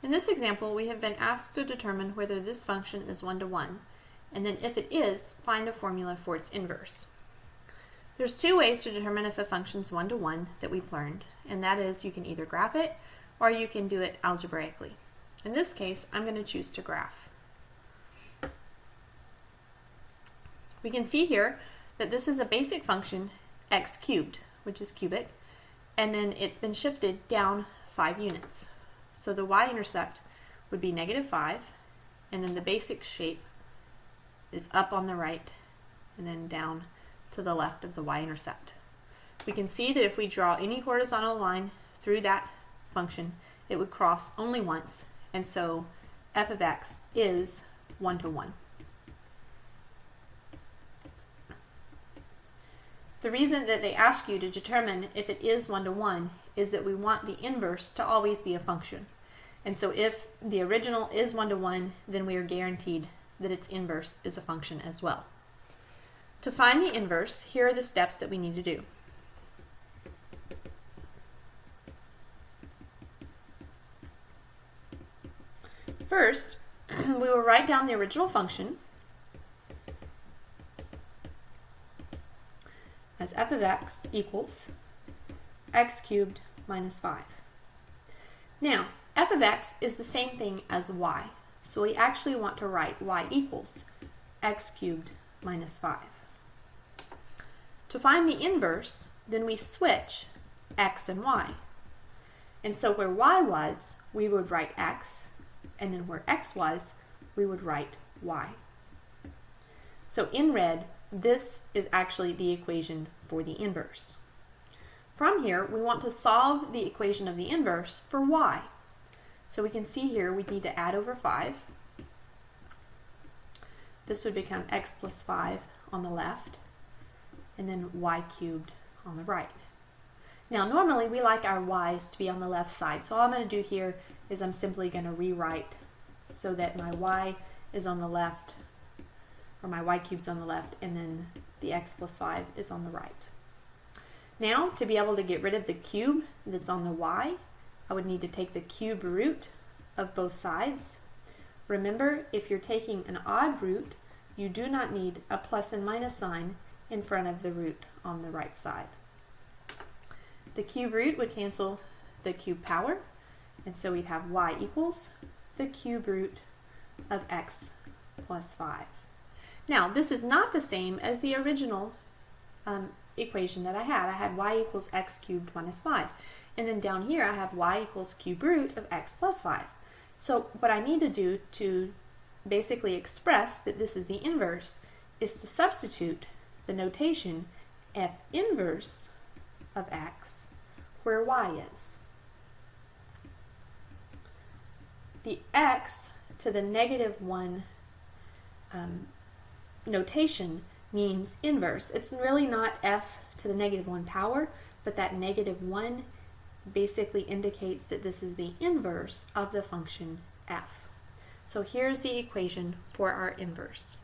In this example, we have been asked to determine whether this function is one-to-one, and then if it is, find a formula for its inverse. There's two ways to determine if a function is one-to-one that we've learned, and that is you can either graph it or you can do it algebraically. In this case, I'm going to choose to graph. We can see here that this is a basic function x cubed, which is cubic, and then it's been shifted down 5 units. So the y-intercept would be -5, and then the basic shape is up on the right and then down to the left of the y-intercept. We can see that if we draw any horizontal line through that function, it would cross only once, and so f of x is one-to-one. The reason that they ask you to determine if it is one-to-one is that we want the inverse to always be a function. And so if the original is one-to-one, then we are guaranteed that its inverse is a function as well. To find the inverse, here are the steps that we need to do. First, we will write down the original function as f of x equals x cubed minus 5. Now, f of x is the same thing as y, so we actually want to write y equals x cubed minus 5. To find the inverse, then we switch x and y. And so where y was, we would write x, and then where x was, we would write y. So in red, this is actually the equation for the inverse. From here, we want to solve the equation of the inverse for y. So we can see here we need to add over 5. This would become x plus 5 on the left, and then y cubed on the right. Now normally we like our y's to be on the left side, so all I'm going to do here is I'm simply going to rewrite so that my y is on the left, or my y cube's on the left, and then the x plus 5 is on the right. Now, to be able to get rid of the cube that's on the y, I would need to take the cube root of both sides. Remember, if you're taking an odd root, you do not need a plus and minus sign in front of the root on the right side. The cube root would cancel the cube power, and so we'd have y equals the cube root of x plus 5. Now, this is not the same as the original equation that I had. I had y equals x cubed minus 5. And then down here I have y equals cube root of x plus 5. So what I need to do to basically express that this is the inverse is to substitute the notation f inverse of x where y is. The x to the -1 notation means inverse. It's really not f to the -1 power, but that -1 basically indicates that this is the inverse of the function f. So here's the equation for our inverse.